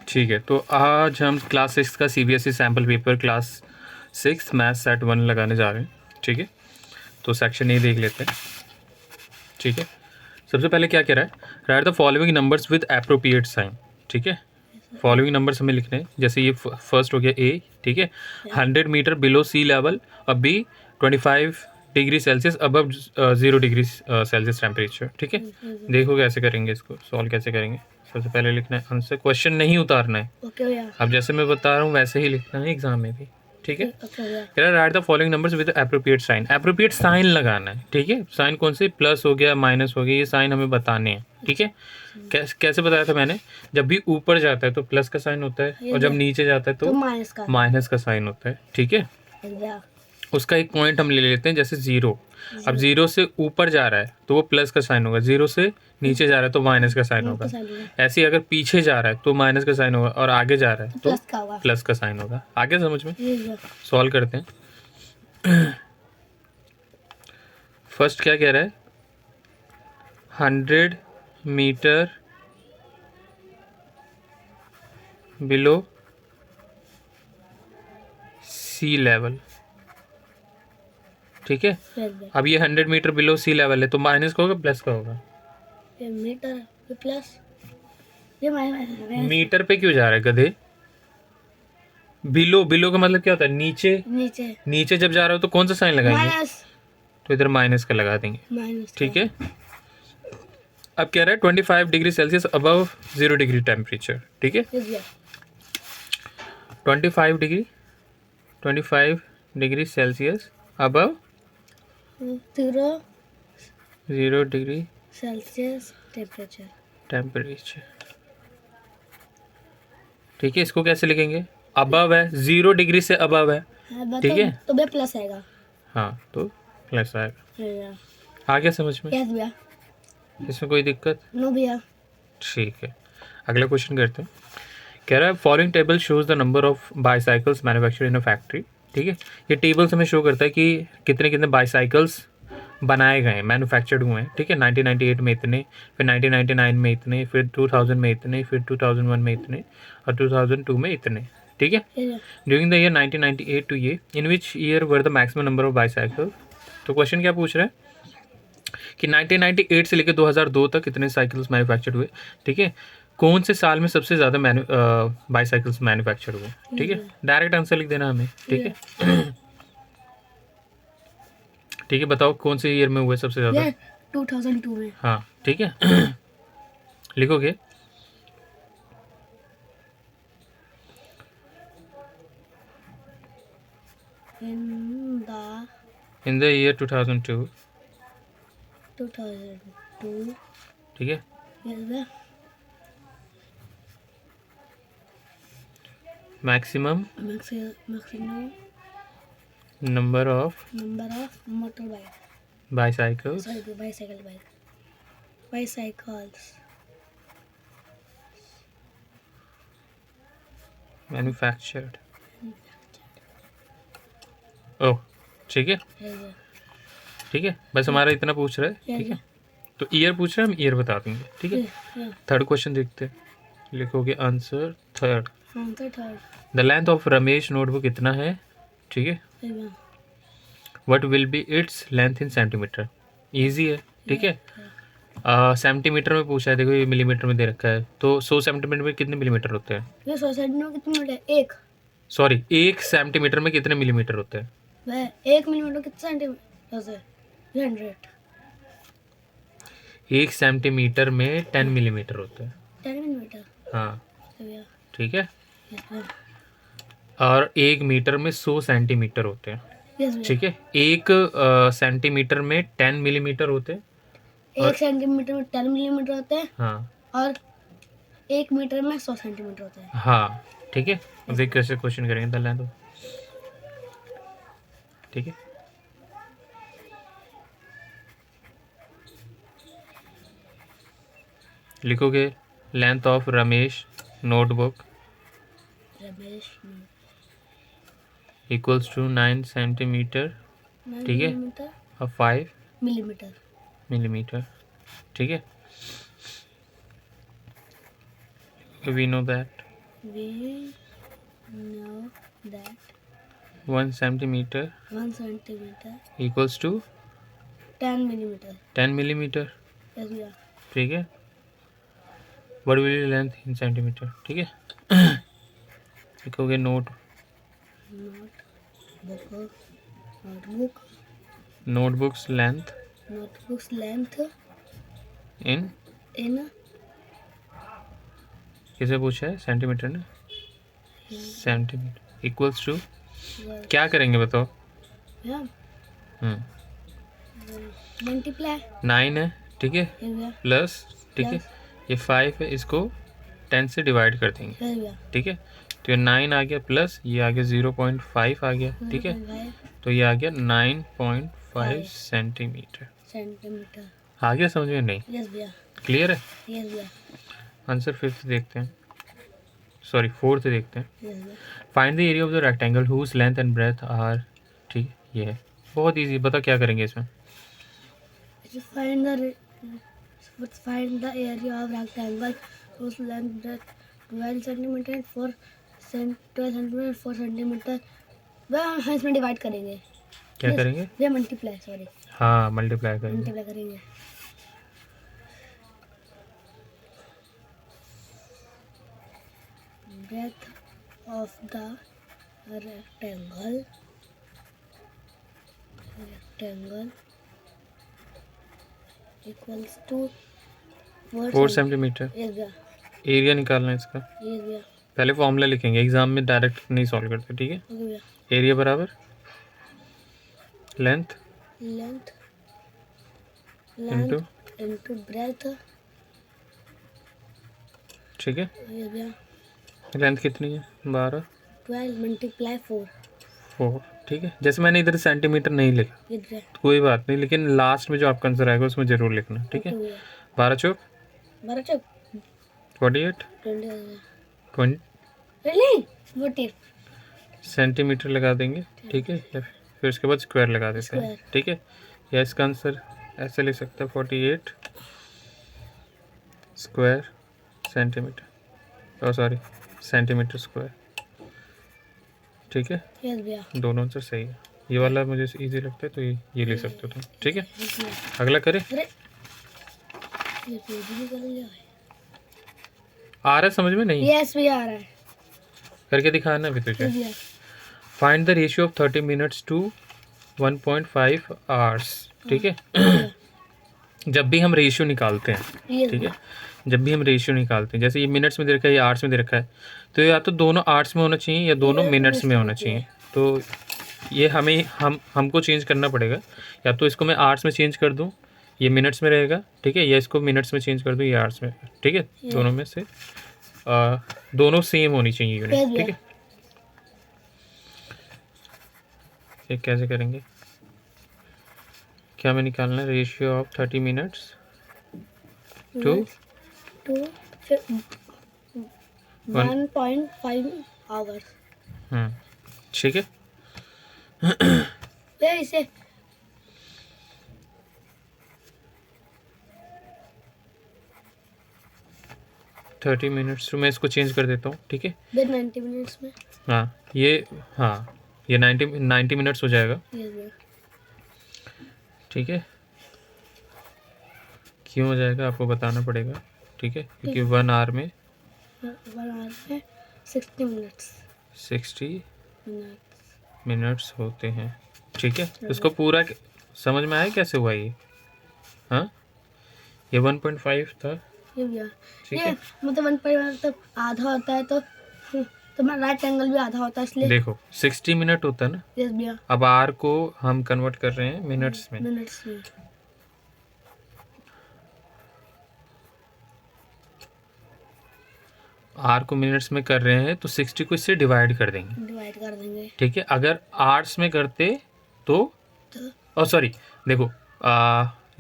ठीक है, तो आज हम क्लास 6 का CBSE sample paper class 6 math set 1 लगाने जा रहे हैं। ठीक है, तो सेक्शन ए देख लेते हैं। ठीक है, सबसे पहले क्या कह रहा है, write the following numbers with appropriate sign. ठीक है, फॉलोइंग नंबर्स हमें लिखने हैं, जैसे ये फर्स्ट हो गया ए। ठीक है, 100 मीटर बिलो सी लेवल, और B 25 degree Celsius above 0 degree Celsius temperature. ठीक है, देखो कैसे करेंगे, इसको सॉल्व कैसे करेंगे। सबसे पहले लिखना है आंसर, क्वेश्चन नहीं उतारना है। अब जैसे मैं बता रहा हूँ वैसे ही लिखना है एग्जाम में भी। ठीक है, write the following numbers with appropriate sign. Appropriate sign लगाना है। ठीक है, साइन कौन से, प्लस हो गया, माइनस हो गया, ये साइन हमें बताने हैं। ठीक है, कैसे बताया था मैंने, जब भी ऊपर जाता है तो प्लस का साइन होता है, और जब नीचे जाता है तो माइनस का साइन होता है। ठीक है, उसका एक पॉइंट हम ले लेते हैं, जैसे जीरो। अब जीरो से ऊपर जा रहा है तो वो प्लस का साइन होगा, जीरो से नीचे जा रहा है तो माइनस का साइन होगा। ऐसे ही अगर पीछे जा रहा है तो माइनस का साइन होगा, और आगे जा रहा है तो प्लस का साइन होगा। आगे समझ में, सॉल्व करते हैं। फर्स्ट क्या कह रहा है, 100 मीटर बिलो सी लेवल। ठीक है, अब ये 100 मीटर बिलो सी लेवल है, तो माइनस का होगा, प्लस का होगा। मीटर प्लस, मीटर पे क्यों जा रहा है गधे, बिलो, बिलो का मतलब क्या होता है, नीचे। नीचे जब जा रहा हो तो कौन सा साइन लगाएंगे, तो इधर माइनस का लगा देंगे। ठीक है, अब कह रहा है 25 degree Celsius above 0 degree temperature. ठीक है, 25 degree Celsius above 0 degree Celsius temperature. ठीक है, इसको कैसे लिखेंगे, अबव है, 0 डिग्री से अबव है। ठीक है, तो बे प्लस आएगा। हाँ, तो प्लस आएगा। आ गया समझ में, यस भैया, इसमें कोई दिक्कत? नो भैया। ठीक है, अगला क्वेश्चन करते हैं। कह रहा है following table shows the number of bicycles manufactured in a factory. ठीक है, ये टेबल्स हमें शो करता है कि कितने कितने बाईसाइकिल्स बनाए गए हैं, मैन्युफैक्चर्ड हुए हैं। ठीक है, 1998 में इतने, फिर 1999 में इतने, फिर 2000 में इतने, फिर 2001 में इतने, और 2002 में इतने। ठीक है, ड्यूरिंग द ईयर 1998 टू ये, in which year were the maximum number of bicycle. तो क्वेश्चन क्या पूछ रहा है कि 1998 से लेकर 2002 तक कितने साइकिल्स मैन्युफैक्चर्ड हुए। ठीक है, कौन से साल में सबसे ज़्यादा बाईसाइकिल्स मैन्युफैक्चर हुए। ठीक है, डायरेक्ट आंसर लिख देना हमें। ठीक है, ठीक है, बताओ कौन से ईयर में हुए सबसे ज़्यादा। 2002 में। हाँ, ठीक है, लिखोगे इन द ईयर 2002। ठीक है, maximum number of motor bicycles manufactured. Oh, ठीक है, ठीक है, बस हमारा इतना पूछ रहा है। ठीक है, तो ईयर पूछ रहा है, हम ईयर बता देंगे। ठीक है, थर्ड क्वेश्चन देखते हैं, लिखोगे answer third. The length of Ramesh notebook कितना है। ठीक है, what will be its length in centimetre. Easy है। ठीक है, सेंटीमीटर में पूछा है, देखो ये मिलीमीटर में दे रखा है, तो 100 सेंटीमीटर में कितने मिलीमीटर होते हैं, ये 100 सेंटीमीटर में कितने मिनट है, एक। सॉरी, 1 सेंटीमीटर में कितने मिलीमीटर होते हैं, वह 1 मिलीमीटर कितने सेंटीमीटर है, 100। 1 सेंटीमीटर में 10 मिलीमीटर होते हैं। 10 मिलीमीटर, हाँ, भैया। ठीक है, यस भैया। और 1 मीटर में 100 सेंटीमीटर होते हैं। यस भैया। ठीक है, 1 सेंटीमीटर में 10 मिलीमीटर होते हैं। 1 सेंटीमीटर में 10 मिलीमीटर होते हैं। हाँ, और 1 मीटर में 100 सेंटीमीटर होता है। हाँ, ठीक है, अब देख कैसे क्वेश्चन करेंगे, द लेंथ। ठीक है, लिखोगे length of Ramesh notebook equals to 9 centimetre. ठीक है, और 5 मिलीमीटर। ठीक है, we know that We know that 1 centimeter 1 centimeter equals to 10 millimeter. 10 millimeter. Yes, भैया. ठीक है. What will be length in centimeter? ठीक है. लिखोगे note Notebook. Notebooks length Notebook's length in in किसे पूछा है? सेंटीमीटर ने. सेंटीमीटर इक्वल्स टू क्या करेंगे बताओ. yeah, हम्म multiply. 9 है. ठीक है. Yes, भैया. प्लस. ठीक है. ये 5 है. इसको 10 से डिवाइड कर देंगे. Yes, भैया. ठीक है. तो ये 9 आ गया प्लस ये आ गया 0.5 आ गया. ठीक है. तो ये आ गया 9.5 सेंटीमीटर. सेंटीमीटर. आ गया समझ में? नहीं. यस भैया. क्लियर है. यस भैया. आंसर 5th देखते हैं. सॉरी 4th देखते हैं. यस भैया. Find the area of the rectangle whose length and breadth are. ठीक ये है. बहुत इजी. बता क्या करेंगे इसमें. Find the area of rectangle whose length breadth 12 centimeter and 4 centimeter 4 centimeter. वह हम इसमें डिवाइड करेंगे. क्या Yes, करेंगे. वह मल्टीप्लाई. सॉरी हाँ मल्टीप्लाई करेंगे. मल्टीप्लाई करेंगे. Breadth of the rectangle equals to 4 centimetre. Yes, भैया. एरिया निकालना है इसका. Yes, भैया. पहले फॉर्मूला लिखेंगे. एग्जाम में डायरेक्ट नहीं सॉल्व करते. ठीक है. Okay, भैया. एरिया बराबर length Length into. into breadth. ठीक है. Yes, भैया. लेंथ कितनी है? 12. 12 multiply 4. 4. ठीक है. जैसे मैंने इधर सेंटीमीटर नहीं लिखा Yes, भैया. तो कोई बात नहीं, लेकिन लास्ट में जो आपका आंसर आएगा उसमें जरूर लिखना. ठीक है. Okay, भैया. 12 चौक 12 चौक 48 20 really 40. सेंटीमीटर लगा देंगे. ठीक है. फिर उसके बाद स्क्वायर लगा देते हैं. Square. ठीक है. या इसका आंसर ऐसे लिख सकते हैं 48 square centimetre. Sorry centimetre square. ठीक है. Yes, भैया. दोनों आंसर सही है. ये वाला मुझे इजी लगता है तो ये ले सकते हो तुम. ठीक है. Yes, भैया. अगला करें. अरे ये पेज भी कर लिया है. आ रहा है समझ में? नहीं Yes, भैया आ रहा है. करके दिखाना भी तुझे. Yes, भैया. Find the ratio of 30 minutes to 1.5 hours. ठीक है. जब भी हम रेशियो निकालते हैं. Yes, ठीक है. भैया. जब भी हम रेशियो निकालते हैं, जैसे ये मिनट्स में दे रखा है, ये आवर्स में दे रखा है, तो या तो दोनों आवर्स में होना चाहिए या दोनों मिनट्स में होना चाहिए. तो ये हमको चेंज करना पड़ेगा. या तो इसको मैं आवर्स में चेंज कर दूं, ये मिनट्स में रहेगा. ठीक है. या इसको मिनट्स में चेंज कर दूं, ये आवर्स में. ठीक है. दोनों में से दोनों सेम होनी चाहिए यूनिट. ठीक है. ये कैसे करेंगे? क्या में निकालना है? Ratio of 30 minutes to 1.5 hours. ठीक है. फिर इसे 30 मिनट्स तो मैं इसको चेंज कर देता हूँ. ठीक है. फिर 90 मिनट्स में. हाँ ये 90 मिनट्स हो जाएगा. Yes, भैया. ठीक है. क्यों हो जाएगा आपको बताना पड़ेगा. ठीक है. क्योंकि 1 आवर में 1 hour में 60 minutes. 60 minutes. मिनट्स होते हैं. ठीक है. इसको पूरा समझ में आया कैसे हुआ ये. हाँ ये 1.5 था. ये भैया. ठीक ये है. मतलब 1.5 तक आधा होता है तो मैं राइट एंगल भी आधा होता है इसलिए. देखो 60 मिनट होता है ना. यस भैया. अब आर को हम कन्वर्ट कर रहे हैं मिनट्स में. मिनट्स में. आर को मिनट्स में कर रहे हैं तो 60 को इससे डिवाइड कर देंगे. डिवाइड कर देंगे. ठीक है. अगर आवर्स में करते तो सॉरी देखो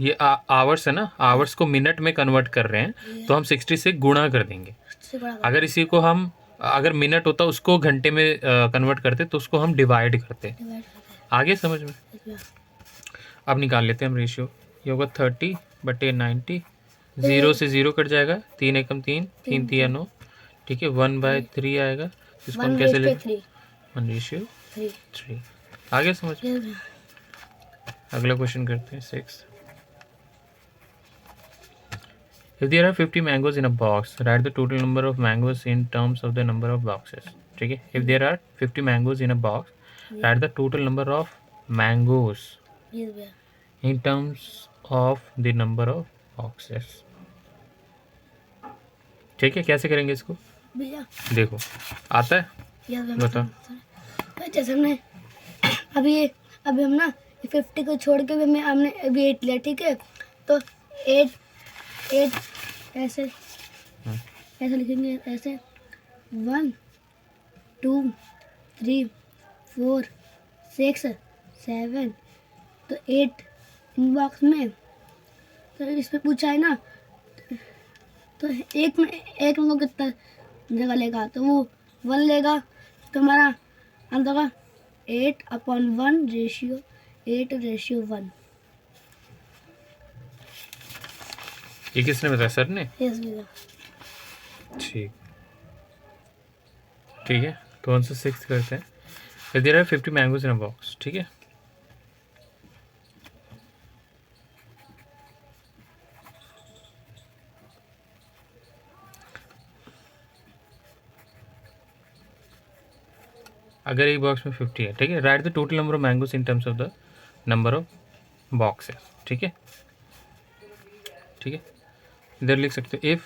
ये आवर्स है ना. आवर्स को मिनट में कन्वर्ट कर रहे हैं तो हम 60 से गुणा कर देंगे. अगर इसी को हम अगर मिनट होता उसको घंटे में कन्वर्ट करते तो उसको हम डिवाइड करते. आगे समझ में. अब निकाल लेते हैं हम रेशियो. ये होगा 30/90. 0 से 0 कट जाएगा. 3 एकम 3 3 3 9 ठीक है, 1/3 आएगा, इसको हम 1 कैसे रेशियो लिख 3 3 1:3। आगे समझ। यस भैया अगला क्वेश्चन करते हैं 6। If there are 50 mangoes in a box, write the total number of mangoes in terms of the number of boxes. ठीक है, if there are 50 mangoes in a box, write the total number of mangoes yes भैया in terms of the number of boxes. ठीक है, कैसे करेंगे इसको? भैया देखो, आता है, यस भैया बता। भाई जैसे हमने अभी हम ना 50 को छोड़ के भी हमने अभी 8 लिया, ठीक है, तो 8 ऐसे ऐसे लिखेंगे, ऐसे 1 2 3 4 6 7, तो 8 इन बॉक्स में, तो इसमें पूछा है ना, तो एक में को कितना जगह लेगा, तो वो 1 लेगा, तो हमारा आंसर होगा 8/1 रेशियो 8:1। ये किसने बताया? सर ने? यस भैया ठीक, ठीक है, तो आंसर 6 करते हैं। If there are 50 mangoes in a box, ठीक है, अगर एक बॉक्स में 50 है, ठीक है, write the total number of mangoes in terms of the number of boxes. ठीक है, ठीक है, इधर लिख सकते हो if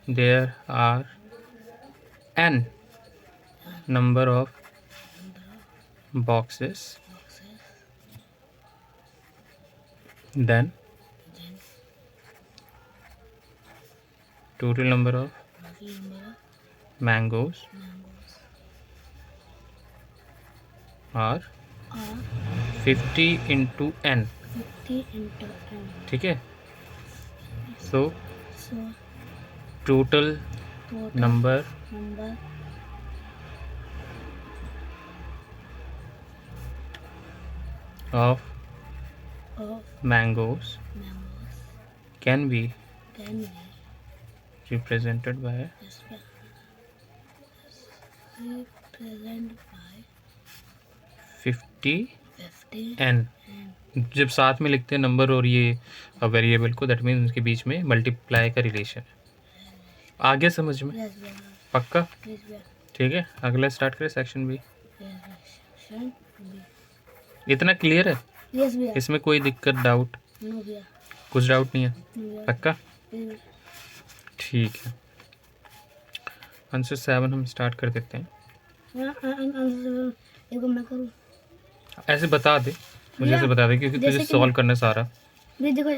there are n number of boxes then total number of mangoes are 50 into n। 50 into n, ठीक है, so so total total number number of of mangoes mangoes can be can be represented by represented by 50 50 n। जब साथ में लिखते हैं number और ये variable को, दैट मीन्स उनके बीच में मल्टीप्लाई का रिलेशन है। आगे समझ में? yes भैया पक्का? yes भैया ठीक है, अगला स्टार्ट करें सेक्शन बी। section B इतना क्लियर है? yes भैया इसमें कोई दिक्कत, डाउट? no भैया कुछ डाउट नहीं है? no भैया पक्का? yes भैया। ठीक है, आंसर 7 हम स्टार्ट कर देते हैं। एक बार मैं करूँ ऐसे बता दे, मुझे ऐसे बता दे, क्योंकि तुझे जैसे कि सॉल्व करना सारा। भी देखो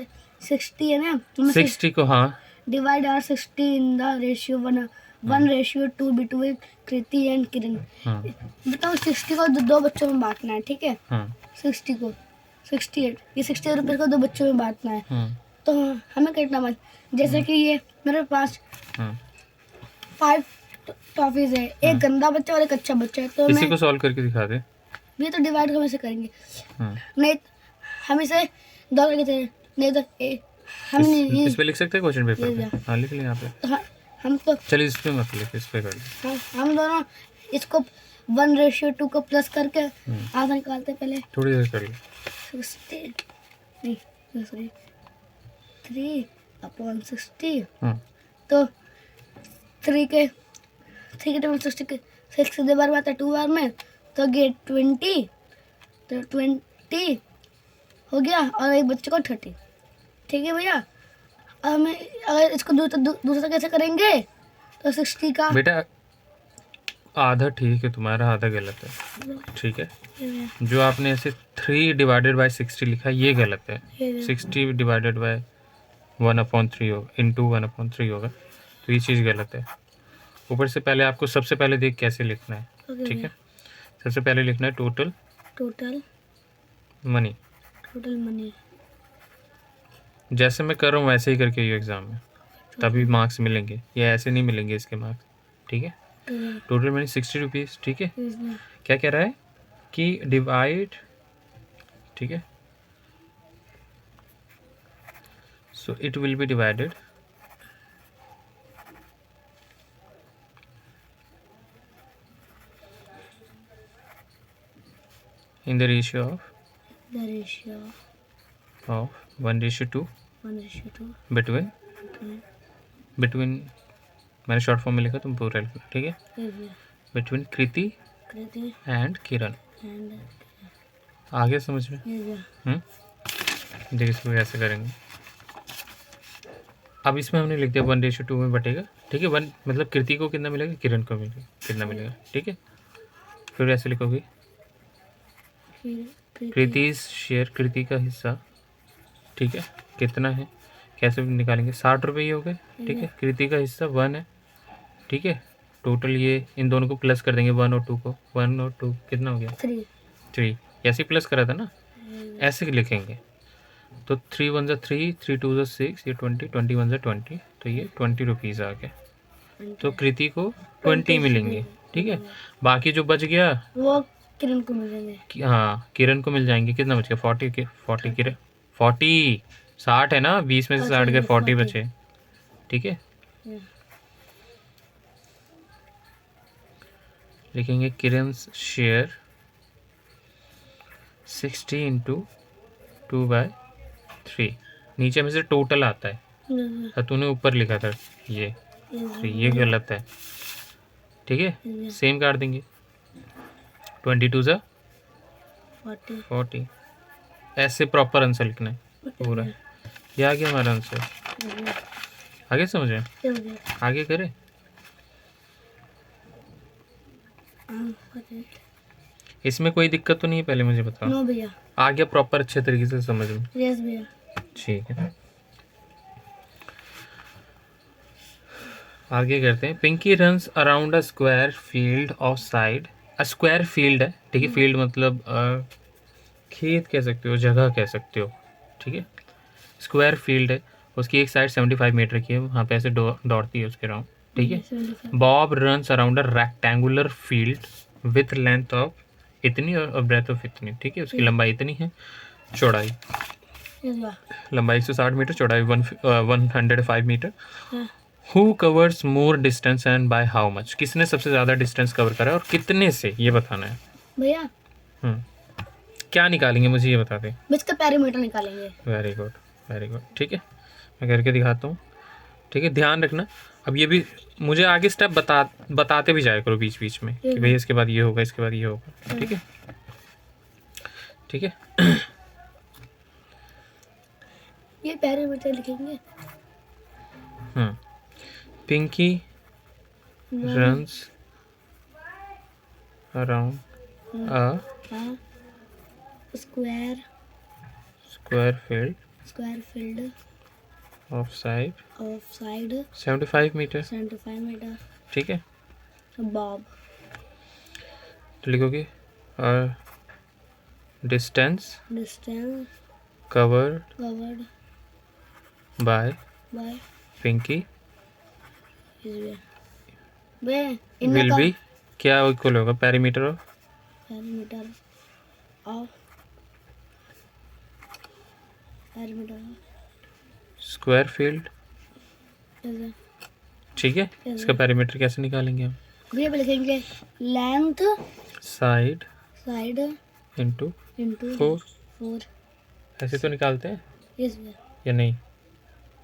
60 है ना, 60 को, हाँ, divide R 60 in the ratio 1:2 between Kriti and Kiran. हाँ, बताओ 60 को दो बच्चों में बांटना है, ठीक है, हाँ, 60 को 68 ये 60 रुपये को 2 बच्चों में बांटना है, हाँ, तो हमें कितना बच, जैसे कि ये मेरे पास हाँ। 5 टॉफीज है, एक गंदा बच्चा और एक अच्छा बच्चा है, तो इसी मैं को सॉल्व करके दिखा दे। ये तो डिवाइड हम ऐसे करेंगे, हाँ, नहीं हम इसे दो करके थे, नहीं तो हम नहीं इस पे लिख सकते हैं क्वेश्चन पेपर ये पे? हाँ, लिख ले यहाँ पे। तो हम तो चलिए इस पे मत लिख, इस पे कर दे। हम दोनों इसको 1:2 को प्लस करके आधा निकालते पहले, थोड़ी देर कर ले। 60 नहीं सॉरी 3/60, हाँ, तो 3 के 60 के 6 से 2 बार आता है 2 बार में, तो गेट 20, तो 20 हो गया, और एक बच्चे को 30। ठीक है भैया, अब हमें अगर इसको दूसरा कैसे करेंगे, तो 60 का बेटा आधा ठीक है तुम्हारा, आधा गलत है। ठीक है, जो आपने ऐसे 3 डिवाइडेड बाई 60 लिखा, ये गलत है। 60 डिवाइडेड बाई 1/3 होगा, इंटू 1/3 होगा, तो ये चीज़ गलत है। ऊपर से पहले आपको सबसे पहले देख कैसे लिखना है। ठीक है, सबसे पहले लिखना है टोटल मनी। जैसे मैं कर रहा हूँ वैसे ही करके ये एग्ज़ाम में, तभी मार्क्स मिलेंगे, ये ऐसे नहीं मिलेंगे इसके मार्क्स। ठीक है, टोटल मनी 60 रुपीज़। ठीक है, क्या कह रहा है कि डिवाइड, ठीक है, so it will be divided in the ratio the ratio of 1:2 1:2 between between मैंने शॉर्ट फॉर्म में लिखा, तुम पूरा लिखो, ठीक है। is the between Kriti Kriti and Kiran. and आगे समझ में? is देखिए इसको कैसे करेंगे। अब इसमें हमने लिख दिया 1:2 में बटेगा, ठीक है। 1 मतलब कृति को कितना मिलेगा, किरण को मिलेगा कितना मिलेगा, ठीक है। फिर ऐसे लिखोगे कृति शेयर, कृति का हिस्सा, ठीक है, कितना है, कैसे निकालेंगे, 60 रुपये ही हो गए, ठीक है। कृति का हिस्सा 1 है, ठीक है। टोटल ये इन दोनों को प्लस कर देंगे, 1 और 2 को, 1 और 2 कितना हो गया, 3। ऐसे ही प्लस करा था ना, ऐसे लिखेंगे। तो 3 1 3, 3 2 6, ये 20, 20 1 20, तो ये 20 रुपीज़ आ गए। तो कृति को 20 मिलेंगे, ठीक है। बाकी जो बच गया वो किरण को मिलेंगे। हाँ किरण को मिल जाएंगे। कितना बच गया, 40 के 40 किरण 40, 60 है ना, 20 में से 60 के 40 बचे, ठीक है। लिखेंगे किरण शेयर 60 इंटू 2/3। नीचे में से टोटल आता है, तूने ऊपर लिखा था ये 3, ये गलत है, ठीक है। सेम काट देंगे, 22 × 40। ऐसे प्रॉपर आंसर लिखना है पूरा। ये आ गया हमारा आंसर। आगे समझे, आगे करें। इसमें कोई दिक्कत तो नहीं है, पहले मुझे बताओ। नो भैया। आ गया प्रॉपर अच्छे तरीके से समझ में? यस भैया। ठीक है, आगे करते हैं। Pinky runs around a square field of side. A square field है, ठीक है। फील्ड मतलब खेत कह सकते हो, जगह कह सकते हो, ठीक है। स्क्वायर फील्ड है, उसकी एक साइड 75 मीटर की है, वहाँ पे ऐसे दौड़ती है उसके राउंड, ठीक है। Bob runs around a rectangular field with length of इतनी और ब्रेथ ऑफ इतनी, ठीक है। उसकी लंबाई इतनी है, चौड़ाई, लंबाई 160 मीटर, चौड़ाई 105 metre. Who covers more distance and by how much. किसने सबसे ज़्यादा डिस्टेंस कवर करा है और कितने से, ये बताना है भैया। क्या निकालेंगे मुझे ये बता दें। इसका पैरामीटर निकालेंगे। वेरी गुड, वेरी गुड, ठीक है। मैं करके दिखाता हूँ, ठीक है। ध्यान रखना, अब ये भी मुझे आगे स्टेप बताते भी जाया करो बीच बीच में कि भाई इसके बाद ये होगा, इसके बाद ये होगा, ठीक है, ठीक है। ये पैरामीटर लिखेंगे। Pinky runs around a square field of side 75 metre, 75 metre, ठीक है। बॉब तो लिखोगे distance covered by by Pinky will will be, क्या इक्वल होगा, पैरीमीटर ऑफ स्क्वायर फील्ड, ठीक है। इसका पैरीमीटर कैसे निकालेंगे हम, ये लिखेंगे लेंथ साइड इंटू इंटू 4। ऐसे तो निकालते हैं यस या नहीं,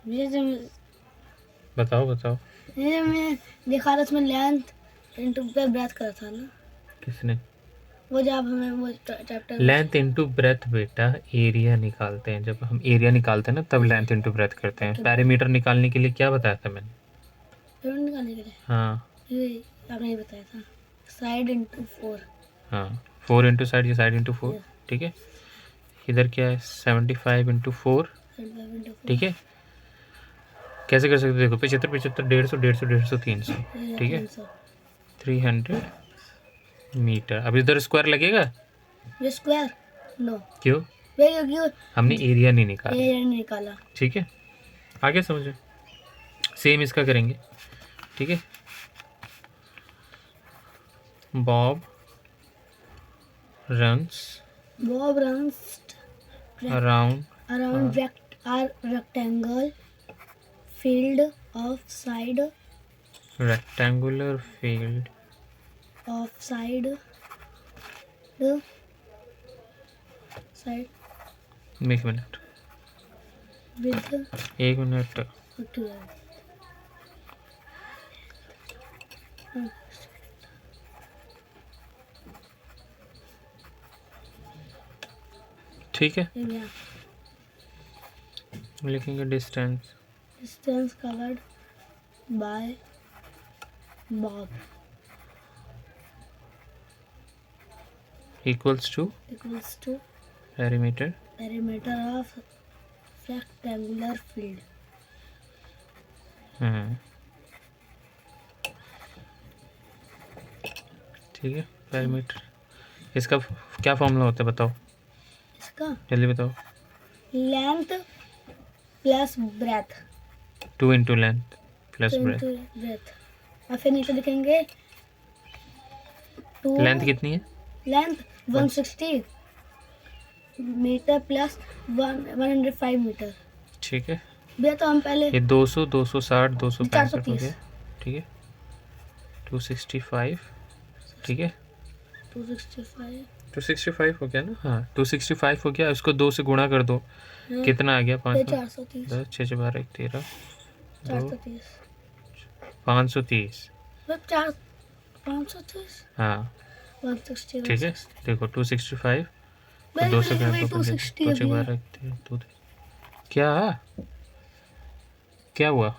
भैया। बताओ बताओ। ये मैं देखा था उसमें लेंथ इंटू पे ब्रेथ करा था ना। किसने, वो जब हमें वो चैप्टर लेंथ इंटू ब्रेथ बेटा एरिया निकालते हैं। जब हम एरिया निकालते हैं ना तब लेंथ इंटू ब्रेथ करते हैं। पैरीमीटर निकालने के लिए क्या बताया था मैंने, निकालने के लिए। हाँ ये आपने ये बताया था, साइड इंटू 4। हाँ 4 इंटू साइड, ये साइड इंटू 4, ठीक है। इधर क्या है 75 इंटू 4, ठीक है। कैसे कर सकते हो, देखो 75 75 150 300, ठीक है, 300 मीटर। अब इधर स्क्वायर लगेगा, ये स्क्वायर नो, क्यों, क्यों हमने एरिया नहीं निकाला, ये नहीं निकाला, ठीक है। आगे समझो, सेम इसका करेंगे, ठीक है। Bob runs around rectangle field of side rectangular field of side side एक मिनट, विद एक मिनट। ओके। ठीक है, या लिखेंगे distance distance covered by Bob equals to perimeter of rectangular field. ठीक है, पेरीमीटर। इसका क्या फॉर्मूला होता है बताओ, इसका जल्दी बताओ। Length plus breadth 2 into length plus breadth. Breadth और फिर नीचे लिखेंगे 2 लेंथ कितनी है? Length 160 metre plus 105 metre. ठीक है, भैया तो हम पहले ये 200 260 265 हो 430 गया। ठीक है, 265। ठीक है, 265 265 हो गया ना? हाँ, 265 हो गया। इसको 2 से गुणा कर दो, कितना आ गया? 5 430 10 6 6 12 13 2 430 530। 530 हाँ 160। ठीक है, देखो 265 भाई 2 से भाई, गुणा कर 260 दो, है भैया। 12 2 क्या क्या हुआ?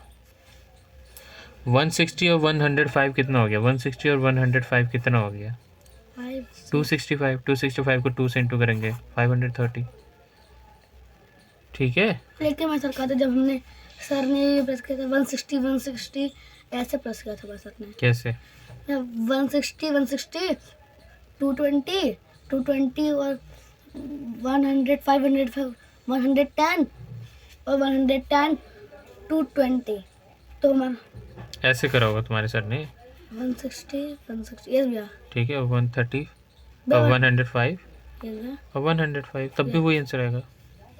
160 और 105 कितना हो गया? 160 और 105 कितना हो गया? 265 को 2 से इंटू करेंगे 530। ठीक है, लेकिन मैं सरकार जब हमने सर ने प्रेस किया था 160 ऐसे प्रेस किया था बस सर ने। कैसे? 160 220 और 100 500 110 और 110 220 तो मैं ऐसे करा होगा तुम्हारे सर ने। 160 यस भैया। ठीक है, 130 और 105 यस भैया और 105 तब भी वही आंसर आएगा।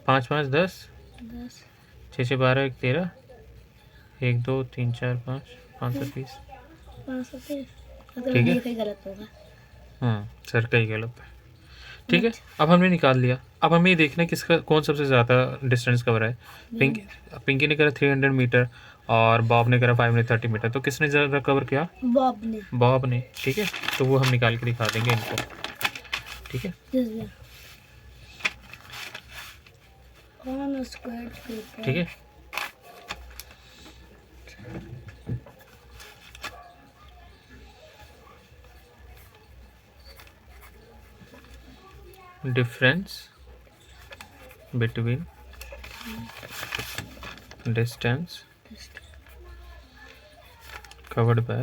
5 5 10 10 6 6 12 13 1 2 3 4 5 530। 530 ठीक है। ये कहीं गलत होगा। हाँ, सर का ही गलत है। ठीक है, अब हमने निकाल लिया। अब हमें ये देखना है किसका कौन सबसे ज़्यादा डिस्टेंस कवर है। पिंकी ने करा 300 मीटर और बॉब ने करा 530 मीटर। तो किसने ज़्यादा कवर किया? बॉब ने। ठीक है, तो वो हम निकाल के दिखा देंगे इनको। ठीक है, यस भैया। ऑन स्क्वायर पेपर ठीक है, difference between distance covered by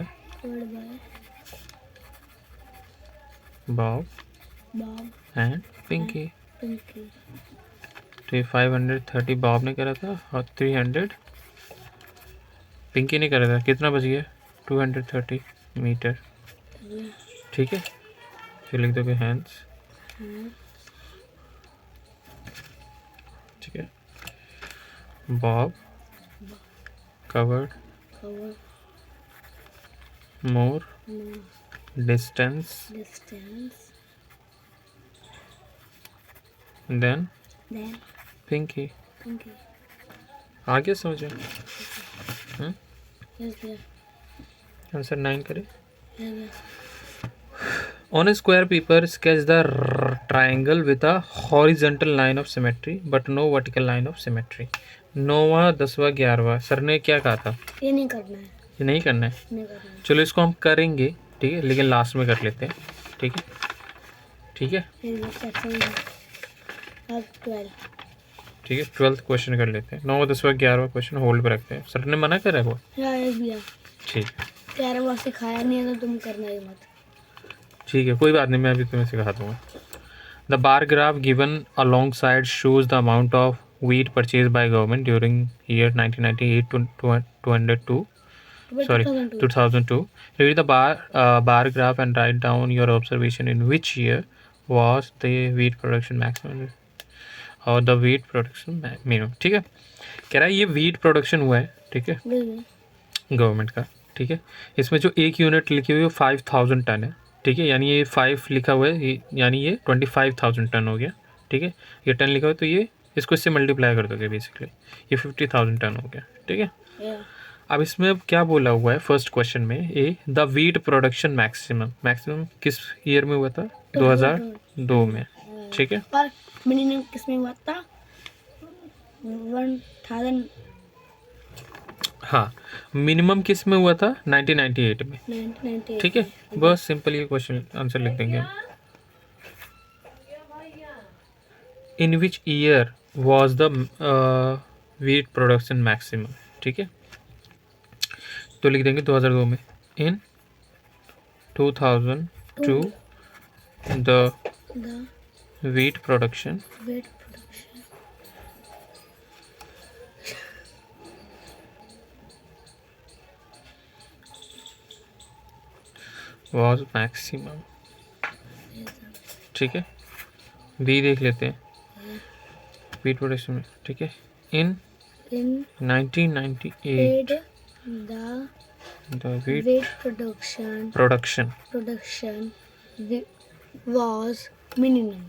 Bob and Pinky। तो ये 530 बॉब ने करा था और 300 पिंकी ने करा था। कितना बच गया? 230 मीटर। ठीक है, फिर लिख दोगे हैंड्स। ठीक है, Bob covered more distance than Pinky. आगे समझो। आंसर 9 करें। On a square paper, sketch the triangle with a horizontal line of symmetry but no vertical line of symmetry। 9वां 10वां 11वां सर ने क्या कहा था? ये नहीं करना है, ये नहीं करना है। नहीं करना है। चलो इसको हम करेंगे, ठीक है, लेकिन लास्ट में कर लेते हैं। ठीक है, ठीक है, ये सेक्शन अब 12 ठीक है। 12th क्वेश्चन कर लेते हैं। 9वां 10वां 11वां क्वेश्चन होल्ड पे रखते हैं। सर ने मना करा है वो। यस भैया। ठीक है, 11वां सिखाया नहीं है तो तुम करना ही मत। ठीक है, कोई बात नहीं, मैं अभी तुम्हें सिखा दूंगा। The bar graph given along side shows the amount of wheat purchased by government during year 1998 to 202 sorry 2002। Read the bar graph and write down your observation in which year was the wheat production maximum और the wheat production minimum। ठीक है, कह रहा है ये wheat production हुआ है, ठीक है, गवर्नमेंट का। ठीक है, इसमें जो एक यूनिट लिखी हुई है 5000 टन है। ठीक है, यानी ये 5 लिखा हुआ है, यानी ये 25,000 टन हो गया। ठीक है, ये टन लिखा हुआ है तो ये इसको इससे मल्टीप्लाई कर दोगे बेसिकली, ये 50,000 टन हो गया। ठीक है, अब इसमें अब क्या बोला हुआ है फर्स्ट क्वेश्चन में, ए द वीट प्रोडक्शन मैक्सिमम किस ईयर में हुआ था? 2002 में। ठीक है, और मिनिमम किसमें हुआ था? 1000 हाँ, मिनिमम किस में हुआ था? 1998 में। 1998। ठीक है, बस सिंपल ये क्वेश्चन आंसर लिख देंगे। In which year was the wheat production maximum? ठीक है, तो लिख देंगे 2002 में। In 2002 the the wheat production wheat production was maximum. ठीक है, बी देख लेते हैं वीट प्रोडक्शन में। ठीक है, in in 1998 the the wheat wheat production was minimum।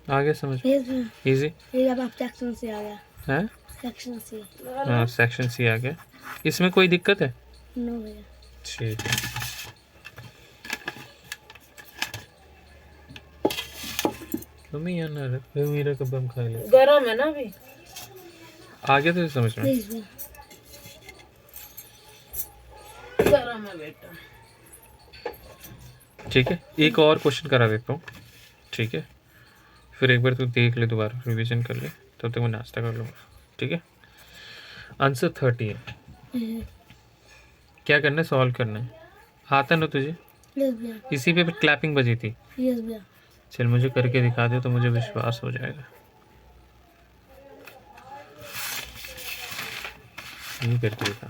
आ गया समझ? इजी ये अब आप सेक्शन से आ गया। है, सेक्शन से हाँ सेक्शन सी आ गया। इसमें कोई दिक्कत है? नो भैया। ठीक है, तुम्हें यहाँ ना रख, मेरा कब हम खा ले, गरम है ना अभी। आ गया तो समझ में। प्लीज भैया। गरम है बेटा। ठीक है, एक और क्वेश्चन करा देता हूँ। ठीक है, फिर एक बार तू देख ले, दोबारा रिवीजन कर ले, तब तक मैं नाश्ता कर लूँगा। ठीक है, आंसर 30 है। क्या करना है? सॉल्व करना है। आता ना तुझे? यस भैया। इसी पे क्लैपिंग बजी थी। यस भैया। चल मुझे करके दिखा दे तो मुझे विश्वास हो जाएगा। नहीं करके दिखा।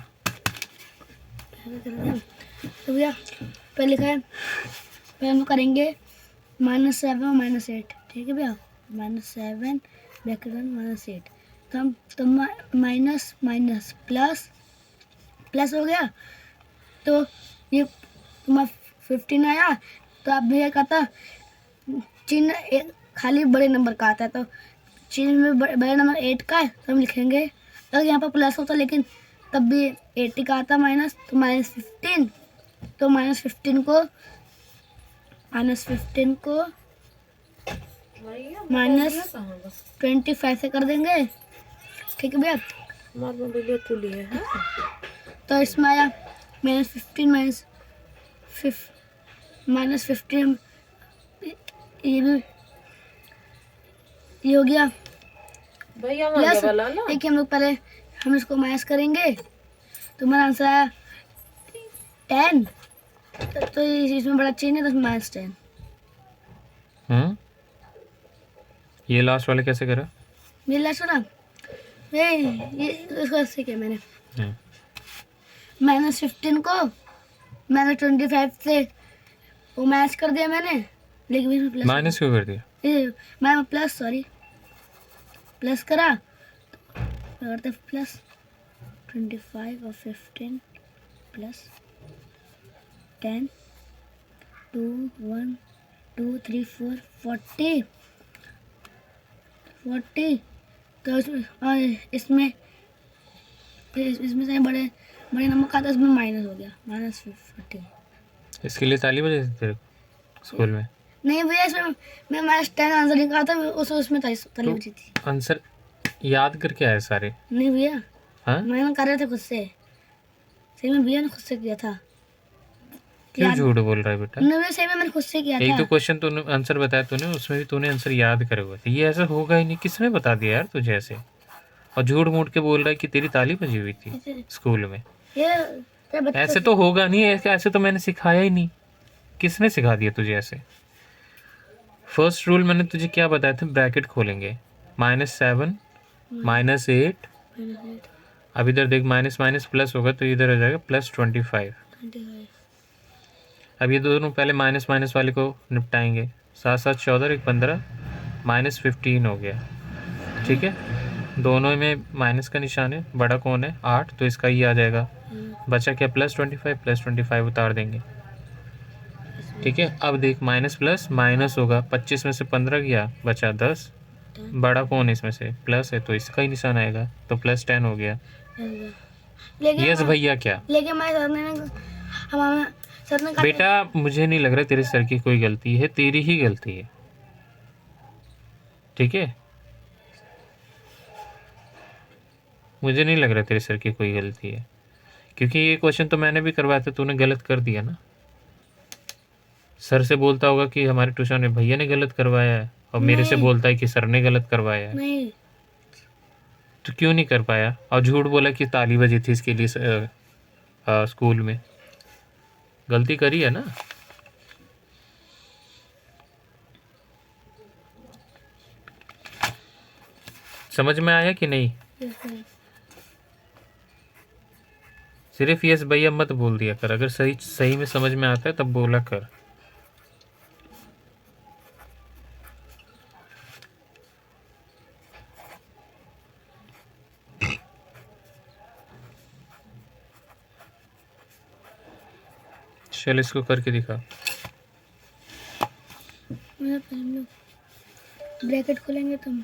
तो भैया पहले लिखा है, पहले हम करेंगे -7 और -8। ठीक है भैया, -7 ब्रैकेट -8। तो हम तो माइनस माइनस प्लस प्लस हो गया, तो ये तुम्हारा 15 आया। तो आप भैया कहता चिन्ह खाली बड़े नंबर का आता है, तो चिन्ह में बड़े नंबर 8 का है, तो हम लिखेंगे। अगर यहाँ पर प्लस होता लेकिन तब भी 80 का आता माइनस, तो -15। तो -15 को -25 से कर देंगे। ठीक है भैया, तो इसमें आया -15 -15 ये भी ये हो गया भैया प्लस। वाला ना। देखिए हम लोग पहले हम इसको माइनस करेंगे, तो हमारा आंसर आया 10। तो इसमें बड़ा चेंज है, तो -10। ये लास्ट वाले कैसे करा? मेरे लास्ट ना ये इसको ऐसे किया मैंने। -15 को -25 से वो मैच कर दिया मैंने, लेकिन इसमें प्लस माइनस क्यों कर दिया? मैं प्लस प्लस करा, तो प्लस 25 और 15 प्लस 10 2 1 2 3 4 40। तो इसमें से बड़े बड़े नंबर का था, इसमें माइनस हो गया -40। इसके लिए ताली बजाई थी तेरे को स्कूल में? नहीं भैया, इसमें मैं -10 आंसर लिखा था, उसमें ताली बजी थी। आंसर याद करके आए सारे? नहीं भैया, हाँ, मैंने कर रहे थे खुद से, सही में भैया ने खुद से किया था। क्यों याद- झूठ बोल रहा है बेटा? नहीं भैया, सही में मैंने खुद से किया एक था। दो क्वेश्चन तूने आंसर बताया तूने, उसमें भी तूने आंसर याद करे हुए थे। ये ऐसा होगा ही नहीं, किसने बता दिया यार तुझे ऐसे? और झूठ मूठ के बोल रहा है कि तेरी ताली बजी हुई थी स्कूल में। ये क्या ऐसे तो होगा नहीं, ऐसे तो मैंने सिखाया ही नहीं। किसने सिखा दिया तुझे ऐसे? फर्स्ट रूल मैंने तुझे क्या बताया था? ब्रैकेट खोलेंगे, -7 -8। अब इधर देख, माइनस माइनस प्लस होगा तो इधर हो जाएगा +25। अब ये दोनों पहले माइनस माइनस वाले को निपटाएंगे। 7 7 14 1 15 -15 हो गया। ठीक है, दोनों में माइनस का निशान है, बड़ा कौन है? 8, तो इसका ये आ जाएगा। बचा क्या? +25 +25 उतार देंगे। ठीक है। अब देख माइनस प्लस माइनस होगा, 25 में से 15 गया, बचा 10। बड़ा कौन है इसमें से? प्लस है तो इसका ही निशान आएगा, तो +10 हो गया। लेकिन यस भैया क्या? लेकिन हमारे सर ने हमारे सर ने कहा बेटा मुझे नहीं लग रहा तेरे सर की कोई गलती है, तेरी ही गलती है, ठीक है। मुझे नहीं लग रहा तेरे सर की कोई गलती है, क्योंकि ये क्वेश्चन तो मैंने भी करवाया था, तूने गलत कर दिया ना। सर से बोलता होगा कि हमारे ट्यूशन में भैया ने गलत करवाया है, और मेरे से नहीं। बोलता है कि सर ने गलत करवाया है। नहीं, तो क्यों नहीं कर पाया? और झूठ बोला कि ताली बजी थी इसके लिए स्कूल में। गलती करी है ना। समझ में आया कि नहीं? सिर्फ यस भैया मत बोल दिया कर, अगर सही सही में समझ में आता है तब बोला कर। चल इसको करके दिखा। ब्रैकेट खोलेंगे तुम।